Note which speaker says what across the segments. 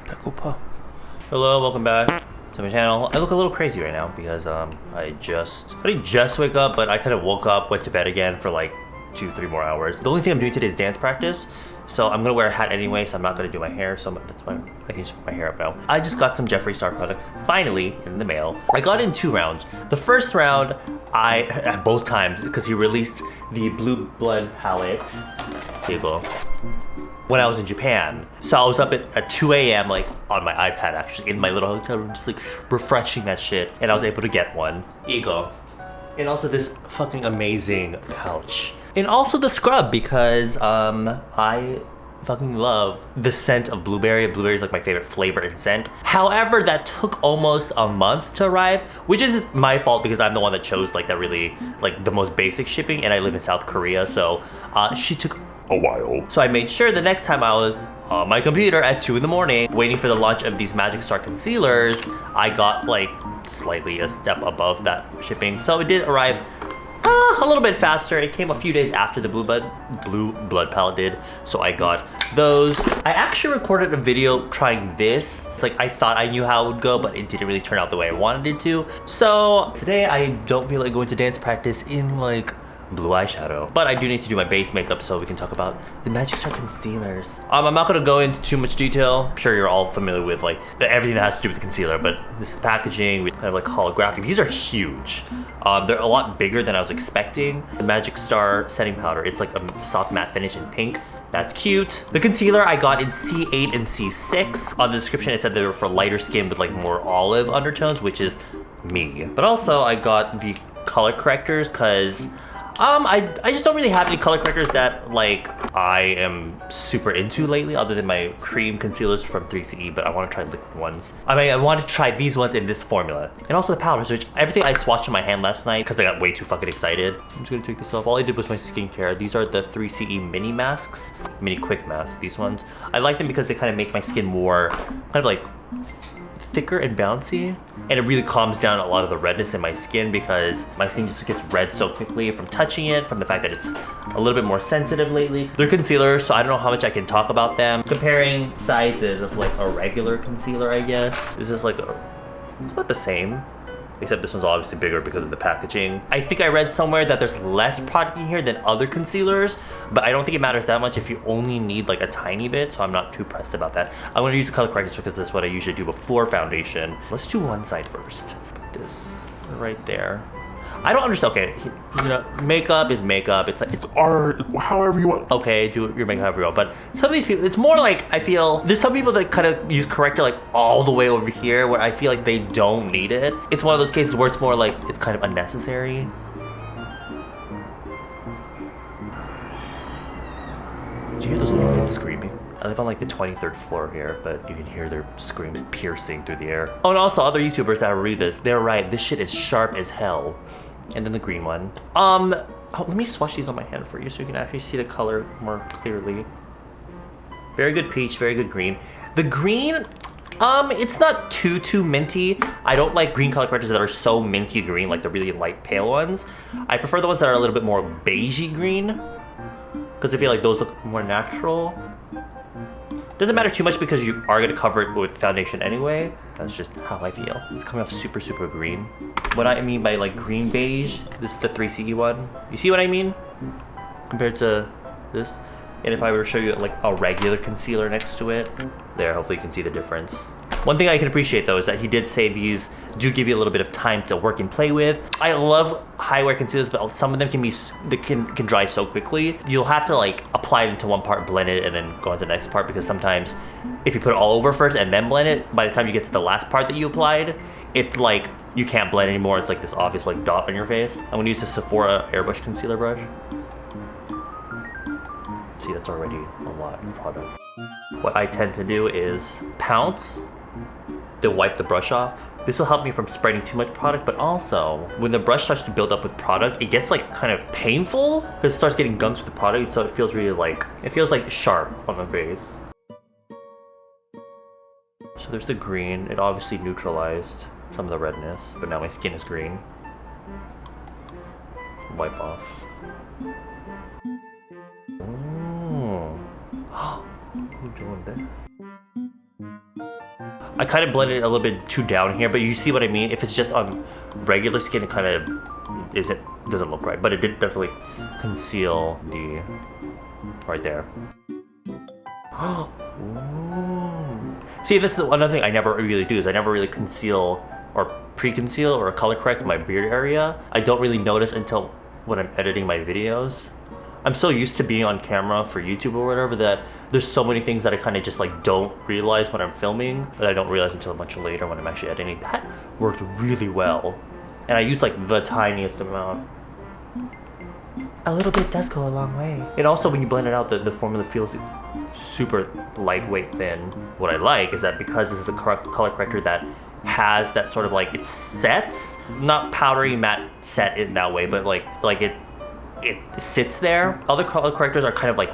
Speaker 1: 배고파. Hello, welcome back to my channel. I look a little crazy right now because I didn't just wake up, but I kind of woke up, went to bed again for like 2-3 more hours. The only thing I'm doing today is dance practice, so I'm gonna wear a hat anyway, so I'm not gonna do my hair, so that's why I can just put my hair up now. I just got some Jeffree Star products, finally, in the mail. I got it in 2 rounds. The first round, at both times, because he released the Blue Blood palette. Here you go. When I was in Japan. So I was up at 2 a.m. like on my iPad actually, in my little hotel room, just like refreshing that shit. And I was able to get one. Here you go. And also this fucking amazing pouch. And also the scrub because I fucking love the scent of blueberry. Blueberry is like my favorite flavor and scent. However, that took almost a month to arrive, which is my fault because I'm the one that chose like that really like the most basic shipping, and I live in South Korea, so she took a while. So I made sure the next time I was on my computer at 2 in the morning waiting for the launch of these Magic Star concealers, I got like slightly a step above that shipping. So it did arrive a little bit faster. It came a few days after the Blue Blood palette did, so I got those. I actually recorded a video trying this. It's like I thought I knew how it would go, but it didn't really turn out the way I wanted it to. So today I don't feel like going to dance practice in like blue eyeshadow, but I do need to do my base makeup so we can talk about the Magic Star concealers. I'm not gonna go into too much detail. I'm sure you're all familiar with like everything that has to do with the concealer, but this is the packaging. We have like holographic. These are huge. They're a lot bigger than I was expecting. The Magic Star setting powder, it's like a soft matte finish in pink. That's cute. The concealer I got in C8 and C6. On the description it said they were for lighter skin with like more olive undertones, which is me. But also I got the color correctors because I just don't really have any color correctors that like I am super into lately, other than my cream concealers from 3CE, but I want to try liquid ones. I mean, I want to try these ones in this formula. And also the powders, which everything I swatched in my hand last night because I got way too fucking excited. I'm just gonna take this off. All I did was my skincare. These are the 3CE mini masks, mini quick masks, these ones. I like them because they kind of make my skin more kind of like thicker and bouncy, and it really calms down a lot of the redness in my skin because my skin just gets red so quickly from touching it, from the fact that it's a little bit more sensitive lately. They're concealers, so I don't know how much I can talk about them. Comparing sizes of like a regular concealer, I guess. This is like it's about the same, except this one's obviously bigger because of the packaging. I think I read somewhere that there's less product in here than other concealers, but I don't think it matters that much if you only need like a tiny bit, so I'm not too pressed about that. I'm gonna use the color correctors because that's what I usually do before foundation. Let's do one side first. Put this right there. I don't understand. Okay, you know, makeup is makeup. It's like it's art, however you want. Okay, do your makeup however you want. But some of these people, it's more like I feel there's some people that kind of use corrector like all the way over here, where I feel like they don't need it. It's one of those cases where it's more like it's kind of unnecessary. Do you hear those little kids screaming? I live on like the 23rd floor here, but you can hear their screams piercing through the air. Oh, and also other YouTubers that read this, they're right. This shit is sharp as hell. And then the green one. Oh, let me swatch these on my hand for you so you can actually see the color more clearly. Very good peach, very good green. The green, it's not too minty. I don't like green color correctors that are so minty green, like the really light pale ones. I prefer the ones that are a little bit more beigey green, because I feel like those look more natural. Doesn't matter too much because you are gonna cover it with foundation anyway. That's just how I feel. It's coming off super green. What I mean by like green beige, this is the 3CE one. You see what I mean? Compared to this. And if I were to show you like a regular concealer next to it, there, hopefully you can see the difference. One thing I can appreciate though is that he did say these do give you a little bit of time to work and play with. I love high wear concealers, but some of them can dry so quickly. You'll have to like apply it into one part, blend it, and then go on to the next part, because sometimes if you put it all over first and then blend it, by the time you get to the last part that you applied, it's like you can't blend anymore. It's like this obvious like dot on your face. I'm gonna use the Sephora Airbrush concealer brush. See, that's already a lot of product. What I tend to do is pounce, then wipe the brush off. This will help me from spreading too much product, but also when the brush starts to build up with product, it gets like kind of painful because it starts getting gums with the product, so it feels really like, it feels like sharp on the face. So there's the green. It obviously neutralized some of the redness, but now my skin is green. Wipe off. Oh. 좋은데? I kind of blended it a little bit too down here, but you see what I mean? If it's just on regular skin, it kind of doesn't look right, but it did definitely conceal the right there. See, this is another thing I never really do, is I never really conceal or pre-conceal or color correct my beard area. I don't really notice until when I'm editing my videos. I'm so used to being on camera for YouTube or whatever that there's so many things that I kind of just like don't realize when I'm filming, that I don't realize until much later when I'm actually editing. That worked really well. And I used like the tiniest amount. A little bit does go a long way. And also when you blend it out, the formula feels super lightweight thin. What I like is that because this is a color corrector that has that sort of like, it sets, not powdery matte set in that way, but like it sits there. Other color correctors are kind of like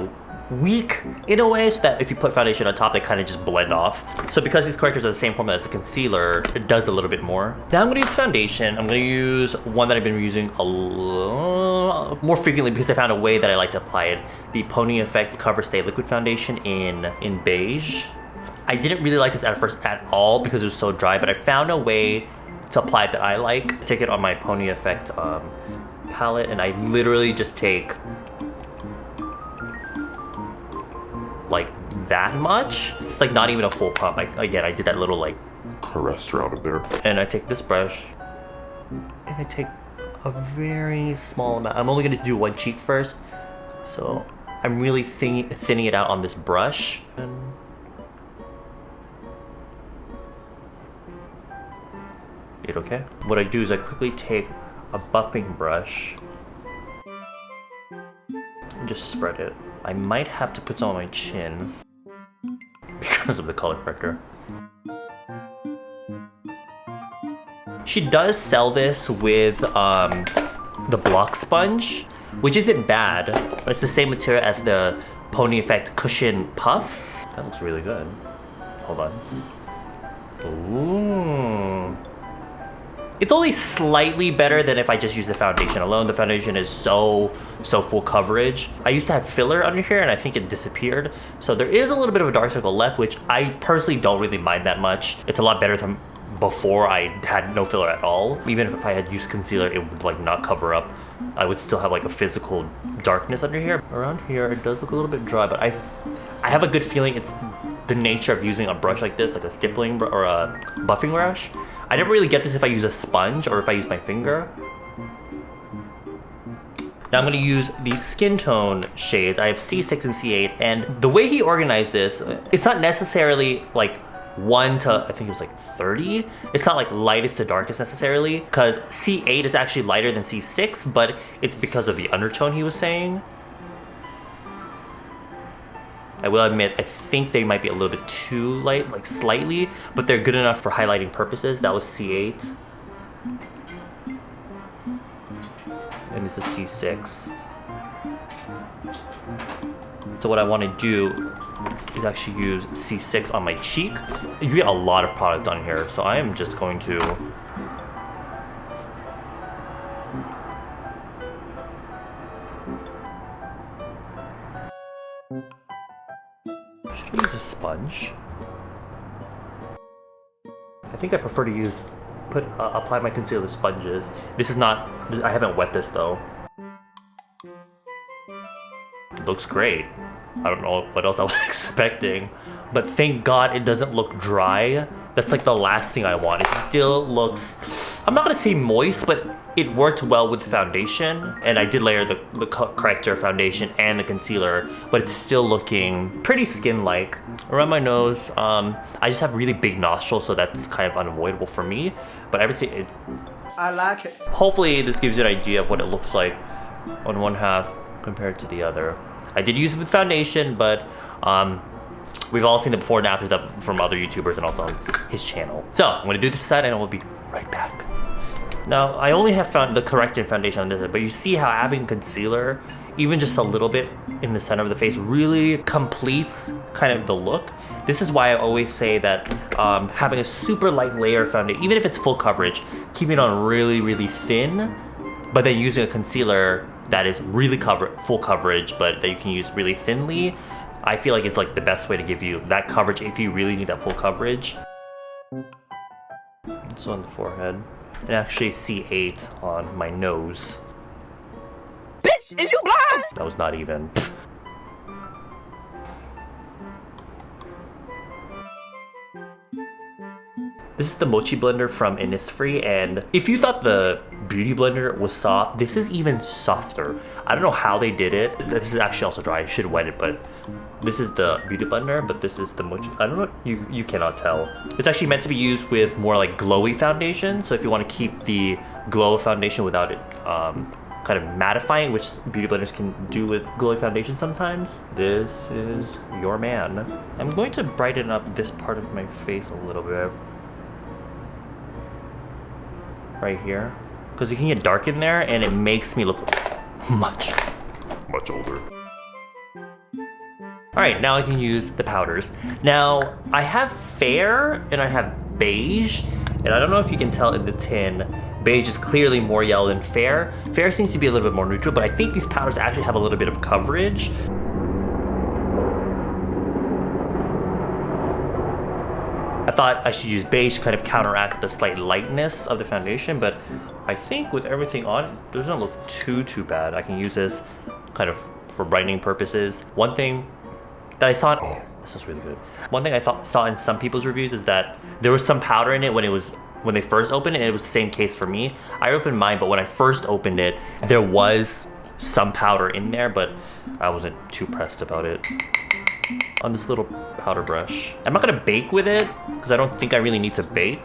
Speaker 1: weak in a way, so that if you put foundation on top, they kind of just blend off. So because these correctors are the same formula as the concealer, it does a little bit more. Now I'm gonna use foundation. I'm gonna use one that I've been using a little more frequently because I found a way that I like to apply it. The Pony Effect Cover Stay Liquid Foundation in beige. I didn't really like this at first at all because it was so dry, but I found a way to apply it that I like. I take it on my Pony Effect palette, and I literally just take like that much. It's like not even a full pump. Again, I did that little like
Speaker 2: caress around of there.
Speaker 1: And I take this brush and I take a very small amount. I'm only gonna do one cheek first, so I'm really thinning it out on this brush. It okay? What I do is I quickly take a buffing brush and just spread it. I might have to put some on my chin because of the color corrector. She does sell this with the block sponge, which isn't bad, but it's the same material as the Pony Effect Cushion Puff. That looks really good. Hold on. Ooh. It's only slightly better than if I just use the foundation alone. The foundation is so full coverage. I used to have filler under here and I think it disappeared. So there is a little bit of a dark circle left, which I personally don't really mind that much. It's a lot better than before I had no filler at all. Even if I had used concealer, it would like not cover up. I would still have like a physical darkness under here. Around here, it does look a little bit dry, but I have a good feeling it's the nature of using a brush like this, like a stippling or a buffing brush. I never really get this if I use a sponge or if I use my finger. Now I'm gonna use these skin tone shades. I have C6 and C8, and the way he organized this, it's not necessarily like 1 to, I think it was like 30. It's not like lightest to darkest necessarily, because C8 is actually lighter than C6, but it's because of the undertone he was saying. I will admit, I think they might be a little bit too light, like slightly, but they're good enough for highlighting purposes. That was C8. And this is C6. So what I want to do is actually use C6 on my cheek. You get a lot of product on here, so I am just going to should I use a sponge? I think I prefer to apply my concealer with sponges. This is not, I haven't wet this though. It looks great. I don't know what else I was expecting, but thank God it doesn't look dry. That's like the last thing I want. It still looks, I'm not gonna say moist, but it worked well with the foundation, and I did layer the corrector, foundation, and the concealer, but it's still looking pretty skin-like. Around my nose, I just have really big nostrils, so that's kind of unavoidable for me, but everything,
Speaker 3: I like it.
Speaker 1: Hopefully this gives you an idea of what it looks like on one half compared to the other. I did use it with foundation, but we've all seen the before and after stuff from other YouTubers and also on his channel. So I'm gonna do this side and we'll be right back. Now, I only have found the corrected foundation on this side, but you see how having concealer, even just a little bit in the center of the face, really completes kind of the look. This is why I always say that having a super light layer foundation, even if it's full coverage, keeping it on really, really thin, but then using a concealer that is really full coverage, but that you can use really thinly, I feel like it's like the best way to give you that coverage if you really need that full coverage. It's on the forehead. And actually C8 on my nose.
Speaker 2: Bitch, is you blind?
Speaker 1: That was not even. This is the Mochi blender from Innisfree, and if you thought the Beauty blender was soft, this is even softer. I don't know how they did it. This is actually also dry. I should wet it, but this is the Beauty blender, but this is the Mochi. I don't know. You cannot tell. It's actually meant to be used with more like glowy foundation. So if you want to keep the glow of foundation without it kind of mattifying, which beauty blenders can do with glowy foundation sometimes, this is your man. I'm going to brighten up this part of my face a little bit. Right here, because it can get dark in there and it makes me look much older. All right, now I can use the powders. Now I have fair and I have beige, and I don't know if you can tell in the tin, beige is clearly more yellow than fair. Fair seems to be a little bit more neutral, but I think these powders actually have a little bit of coverage. I thought I should use beige to kind of counteract the slight lightness of the foundation, but I think with everything on, it doesn't look too bad. I can use this kind of for brightening purposes. One thing that I saw, this smells really good. One thing I saw in some people's reviews is that there was some powder in it when they first opened it, and it was the same case for me. I opened mine, but when I first opened it, there was some powder in there, but I wasn't too pressed about it. On this little powder brush. I'm not gonna bake with it because I don't think I really need to bake.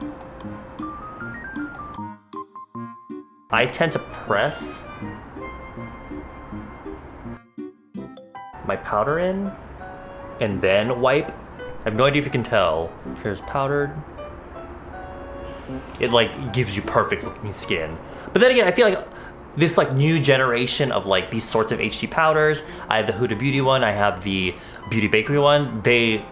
Speaker 1: I tend to press my powder in and then wipe. I have no idea if you can tell. Here's powdered. It like gives you perfect looking skin. But then again, I feel like this like new generation of like these sorts of HD powders. I have the Huda Beauty one, I have the Beauty Bakery one. They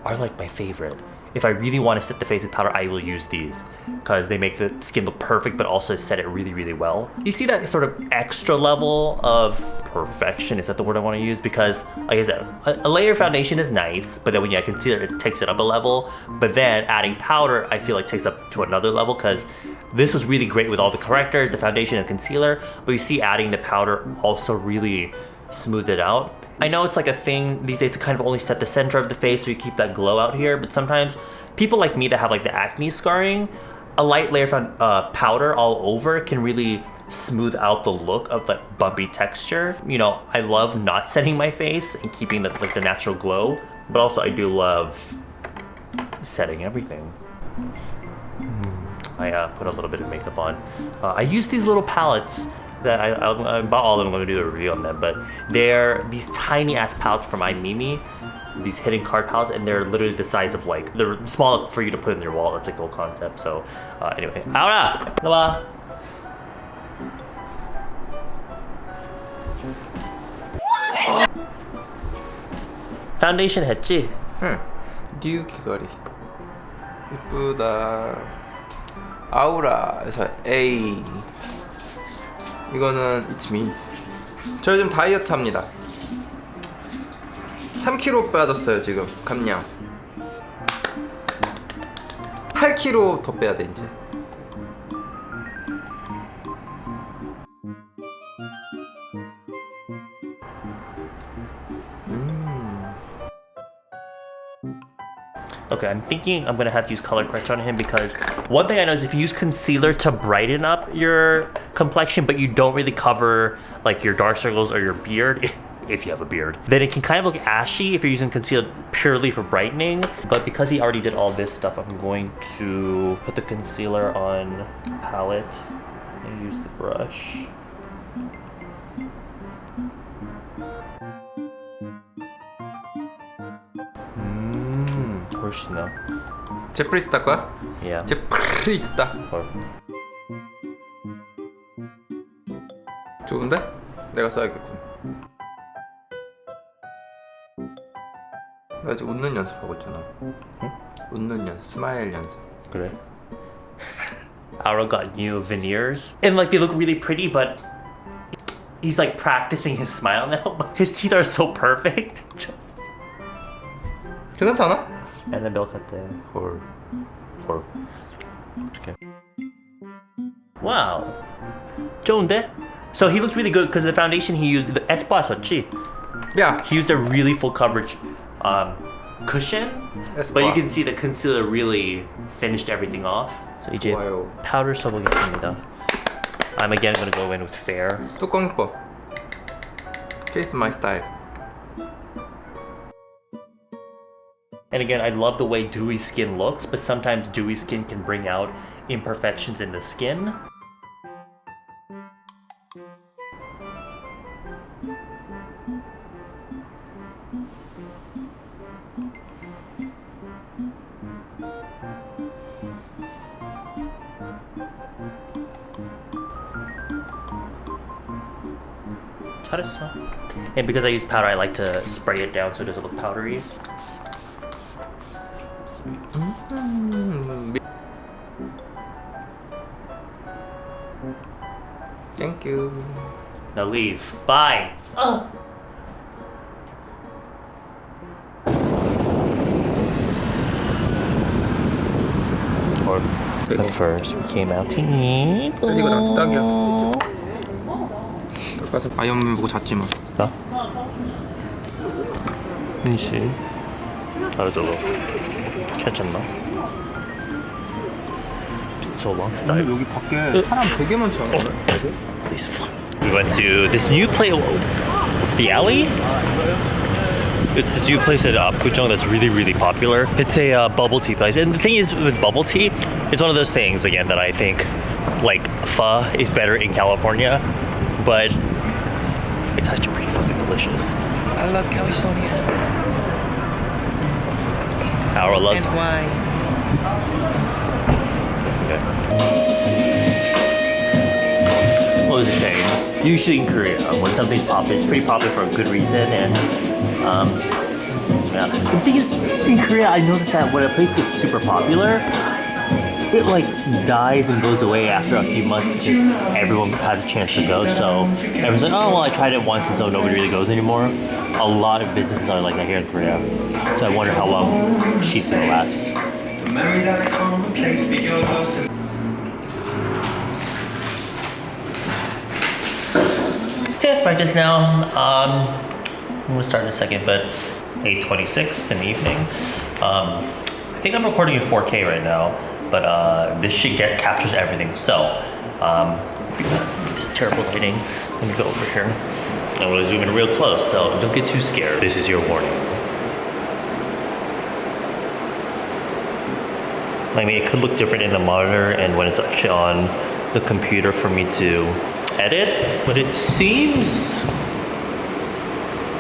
Speaker 1: are like my favorite. If I really want to set the face with powder, I will use these because they make the skin look perfect, but also set it really well. You see that sort of extra level of perfection, is that the word I want to use? Because like I said, a layer foundation is nice, but then when you add concealer, it takes it up a level. But then adding powder, I feel like takes up to another level, because this was really great with all the correctors, the foundation and concealer, but you see adding the powder also really smoothed it out. I know it's like a thing these days to kind of only set the center of the face so you keep that glow out here, but sometimes people like me that have like the acne scarring, a light layer of powder all over can really smooth out the look of that bumpy texture. You know, I love not setting my face and keeping the natural glow, but also I do love setting everything. I put a little bit of makeup on. I use these little palettes that I bought all of them. I'm going to do a review on them, but they're these tiny ass palettes from iMimi, these hidden card palettes, and they're literally the size of like, they're small enough for you to put in your wall. That's like the whole concept. So anyway, ahora, 나와. 파운데이션 했지?
Speaker 2: 응. 뉴 귀걸이 이쁘다. 아우라에서 A. 이거는 It's Me. 저 요즘 다이어트 합니다. 3kg 빠졌어요 지금. 감량 8kg 더 빼야 돼 이제.
Speaker 1: Okay, I'm thinking I'm gonna have to use color correction on him, because one thing I know is if you use concealer to brighten up your complexion, but you don't really cover like your dark circles or your beard, if you have a beard, then it can kind of look ashy if you're using concealer purely for brightening. But because he already did all this stuff, I'm going to put the concealer on palette and use the brush. 훨씬 나.
Speaker 2: 제프리스타 거야?
Speaker 1: Yeah.
Speaker 2: 제프리스타. 좋은데? 내가 써야겠군. 나 지금 웃는 연습하고 있잖아.
Speaker 1: 응?
Speaker 2: 웃는 연습, 스마일 연습.
Speaker 1: 그래? Aura got new veneers, and like they look really pretty, but he's like practicing his smile now. His teeth are so perfect.
Speaker 2: 괜찮지 않아?
Speaker 1: Annabelle 같아.
Speaker 2: 헐.
Speaker 1: Or okay. Wow. 좋은데? So he looked really good because the foundation he used, the 에스쁘아 썼지?
Speaker 2: 야.
Speaker 1: He used a really full coverage cushion, but you can see the concealer really finished everything off. So 이제
Speaker 2: 좋아요.
Speaker 1: powder 써보겠습니다. I'm again gonna go in with fair.
Speaker 2: 뚜껑 이뻐. Face my style.
Speaker 1: And again, I love the way dewy skin looks, but sometimes dewy skin can bring out imperfections in the skin. 잘했어. And because I use powder, I like to spray it down so it doesn't look powdery.
Speaker 2: Thank you.
Speaker 1: Now leave. Bye. But first, we came out to eat.
Speaker 2: 이거 나한테 딱이야. 가서 아이언맨 보고 잤지 뭐.
Speaker 1: 나? 민씨. 알아줘. 괜찮나? It's so long since I.
Speaker 2: 여기 밖에 사람 되게 많지 않아?
Speaker 1: Please. We went to this new place, the alley. It's this new place at Apgujeong that's really, really popular. It's a bubble tea place, and the thing is with bubble tea, it's one of those things again that I think, like pho is better in California, but it's actually pretty fucking delicious.
Speaker 3: I love California.
Speaker 1: Our loves.
Speaker 3: And why?
Speaker 1: What was it saying? Usually in Korea, when something's popular, it's pretty popular for a good reason, and yeah. The thing is, in Korea, I noticed that when a place gets super popular, it like dies and goes away after a few months because everyone has a chance to go. So everyone's like, oh well, I tried it once, and so nobody really goes anymore. A lot of businesses are like that here in Korea. So I wonder how long she's gonna last.
Speaker 4: Memory that I can't replace, but you're close to.
Speaker 1: Dance practice now. I'm gonna start in a second, but 8:26 in the evening. I think I'm recording in 4K right now, but this shit captures everything. So, this terrible lighting. Let me go over here. I'm gonna zoom in real close, so don't get too scared. This is your warning. I mean, it could look different in the monitor and when it's actually on the computer for me to edit, but it seems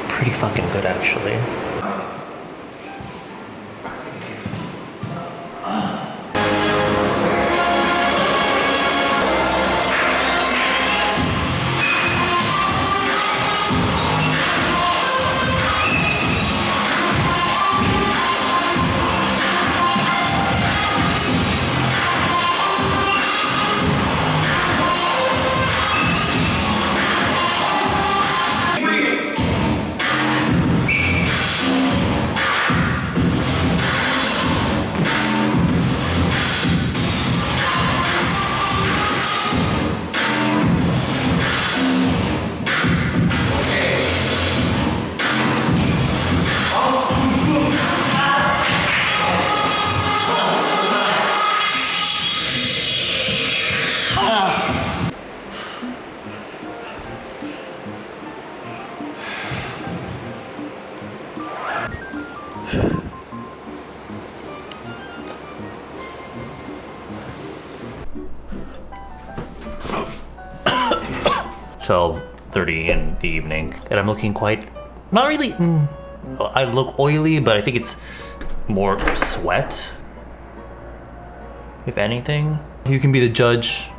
Speaker 1: pretty fucking good actually. So 30 in the evening, and I'm looking quite, not really, I look oily, but I think it's more sweat, if anything. You can be the judge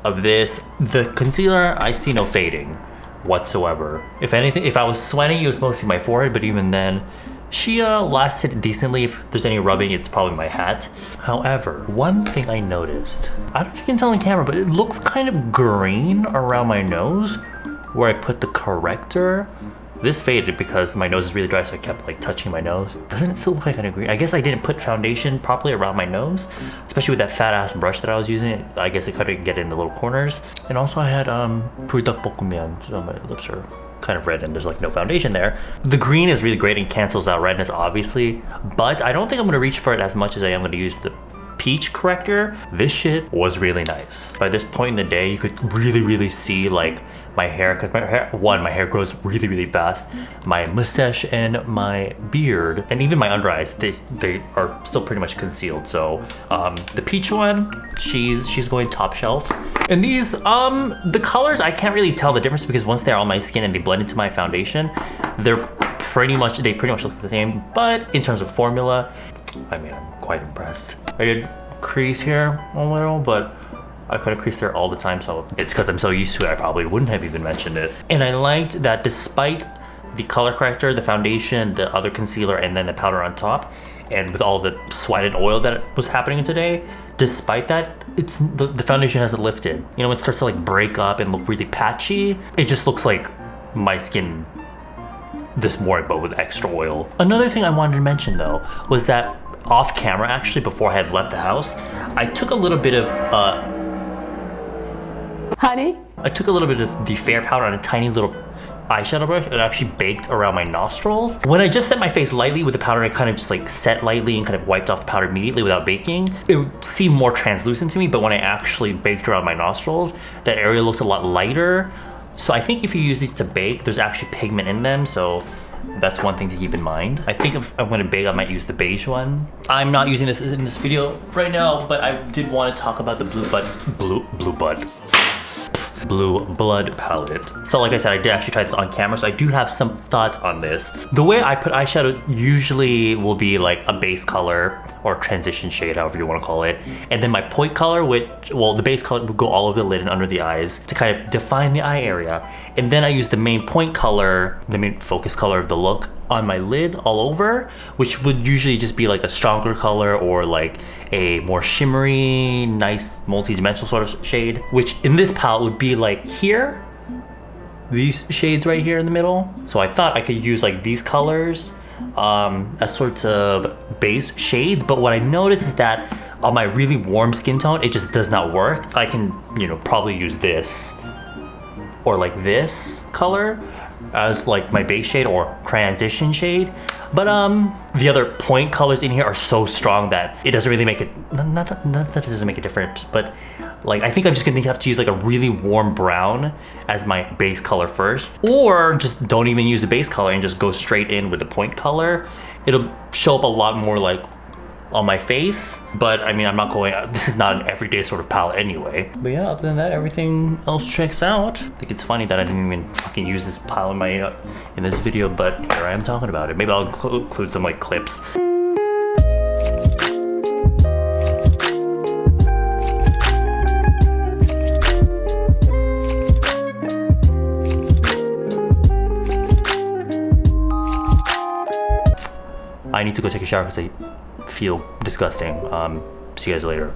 Speaker 1: of this. The concealer, I see no fading whatsoever. If anything, if I was sweating, it was mostly my forehead, but even then, she lasted decently. If there's any rubbing, it's probably my hat. However, one thing I noticed, I don't know if you can tell on camera, but it looks kind of green around my nose where I put the corrector. This faded because my nose is really dry, so I kept like touching my nose. Doesn't it still look like kind of green? I guess I didn't put foundation properly around my nose, especially with that fat ass brush that I was using. I guess it couldn't get in the little corners. And also I had 불닭볶음면, so my lips are kind of red and there's like no foundation there. The green is really great and cancels out redness obviously, but I don't think I'm gonna reach for it as much as I am gonna use the peach corrector. This shit was really nice. By this point in the day, you could really see like my hair, because my hair grows really fast. My mustache and my beard, and even my under eyes, they are still pretty much concealed. So the peach one, she's going top shelf. And these, the colors, I can't really tell the difference because once they're on my skin and they blend into my foundation, they pretty much look the same. But in terms of formula, I mean, I'm quite impressed. I did crease here a little, but I couldn't crease there all the time, so it's because I'm so used to it, I probably wouldn't have even mentioned it. And I liked that despite the color corrector, the foundation, the other concealer, and then the powder on top, and with all the sweat and oil that was happening today, despite that, it's the foundation hasn't lifted. You know, it starts to like break up and look really patchy. It just looks like my skin this morning, but with extra oil. Another thing I wanted to mention though was that off camera, actually, before I had left the house, I took a little bit of
Speaker 3: Honey?
Speaker 1: I took a little bit of the Fair powder on a tiny little eyeshadow brush and actually baked around my nostrils. When I just set my face lightly with the powder, I kind of just like set lightly and kind of wiped off the powder immediately without baking. It would seem more translucent to me, but when I actually baked around my nostrils, that area looks a lot lighter. So I think if you use these to bake, there's actually pigment in them, so that's one thing to keep in mind. I think if I'm gonna bake, I might use the beige one. I'm not using this in this video right now, but I did want to talk about the Blue Blood palette. So like I said, I did actually try this on camera, so I do have some thoughts on this. The way I put eyeshadow usually will be like a base color or transition shade, however you want to call it. And then my point color, which, well, the base color would go all over the lid and under the eyes to kind of define the eye area. And then I use the main point color, the main focus color of the look on my lid all over, which would usually just be like a stronger color or like a more shimmery, nice multi-dimensional sort of shade, which in this palette would be like here, these shades right here in the middle. So I thought I could use like these colors as sorts of base shades, but what I noticed is that on my really warm skin tone, it just does not work. I can, you know, probably use this or like this color as like my base shade or transition shade, but the other point colors in here are so strong that it doesn't really make it, not that it doesn't make a difference, but like I think I'm just gonna have to use like a really warm brown as my base color first, or just don't even use a base color and just go straight in with the point color. It'll show up a lot more like on my face, but I mean, I'm not going, this is not an everyday sort of palette anyway. But yeah, other than that, everything else checks out. I think it's funny that I didn't even fucking use this palette in my in this video, but here I am talking about it. Maybe I'll include some like clips. I need to go take a shower because I feel disgusting. See you guys later.